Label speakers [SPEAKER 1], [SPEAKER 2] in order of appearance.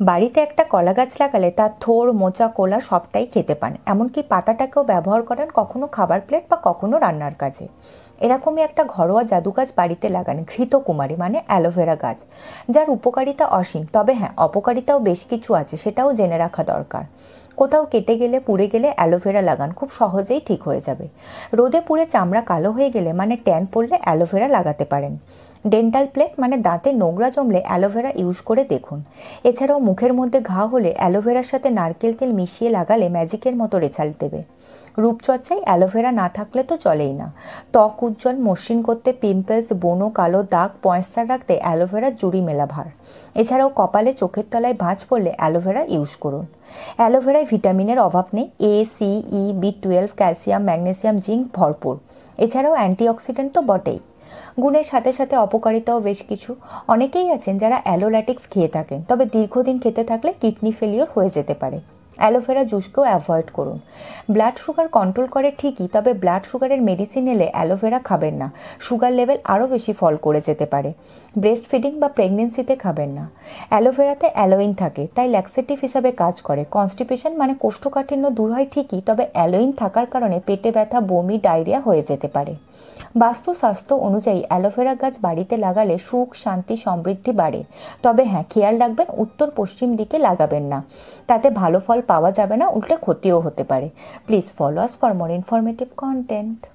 [SPEAKER 1] বাড়িতে একটা কলা গাছ লাগালে তার থোড়, মোচা, কোলা সবটাই খেতে পান, এমনকি পাতাটাকেও ব্যবহার করেন কখনো খাবার প্লেট বা কখনো রান্নার কাজে। এরকমই একটা ঘরোয়া জাদু গাছ বাড়িতে লাগান ঘৃতকুমারী মানে অ্যালোভেরা গাছ, যার উপকারিতা অসীম। তবে হ্যাঁ, অপকারিতাও বেশ কিছু আছে, সেটাও জেনে রাখা দরকার। কোথাও কেটে গেলে, পুড়ে গেলে অ্যালোভেরা লাগান, খুব সহজেই ঠিক হয়ে যাবে। রোদে পুড়ে চামড়া কালো হয়ে গেলে মানে ট্যান পড়লে অ্যালোভেরা লাগাতে পারেন। ডেন্টাল প্লেক মানে দাঁতে নোংরা জমলে অ্যালোভেরা ইউজ করে দেখুন। এছাড়াও মুখের মধ্যে ঘা হলে অ্যালোভেরার সাথে নারকেল তেল মিশিয়ে লাগালে ম্যাজিকের মতো রেজাল্ট দেবে। রূপচর্চায় অ্যালোভেরা না থাকলে তো চলেই না। ত্বক উজ্জ্বল মসৃণ করতে, পিম্পলস, ব্রণ, কালো দাগ পয়সা রাখতে অ্যালোভেরার জুড়ি মেলা ভার। এছাড়াও কপালে, চোখের তলায় ভাঁজ পড়লে অ্যালোভেরা ইউজ করুন। অ্যালোভেরায় ভিটামিনের অভাব নেই, A, C, E, B12, calcium, magnesium, zinc ভরপুর। এছাড়াও অ্যান্টিঅক্সিডেন্ট তো বটেই। গুণের সাথে সাথে অপকারিতাও বেশ কিছু। অনেকেই আছেন যারা অ্যালোল্যাটিক্স খেয়ে থাকেন, তবে দীর্ঘদিন খেতে থাকলে কিডনি ফেলিওর হয়ে যেতে পারে। অ্যালোভেরা জুসকেও অ্যাভয়েড করুন। ব্লাড সুগার কন্ট্রোল করে ঠিকই, তবে ব্লাড সুগারের মেডিসিন এলে অ্যালোভেরা খাবেন না, সুগার লেভেল আরও বেশি ফল করে যেতে পারে। ব্রেস্ট ফিডিং বা প্রেগনেন্সিতে খাবেন না। অ্যালোভেরাতে অ্যালোইন থাকে, তাই ল্যাক্সেটিভ হিসাবে কাজ করে। কনস্টিপেশন মানে কোষ্ঠকাঠিন্য দূর হয় ঠিকই, তবে অ্যালোইন থাকার কারণে পেটে ব্যথা, বমি, ডায়রিয়া হয়ে যেতে পারে। বাস্তু স্বাস্থ্য অনুযায়ী অ্যালোভেরা গাছ বাড়িতে লাগালে সুখ, শান্তি, সমৃদ্ধি বাড়ে। তবে হ্যাঁ, খেয়াল রাখবেন উত্তর পশ্চিম দিকে লাগাবেন না, তাতে ভালো ফল পাওয়া যাবে না, উল্টে ক্ষতিও হতে পারে। Please follow us for more informative content.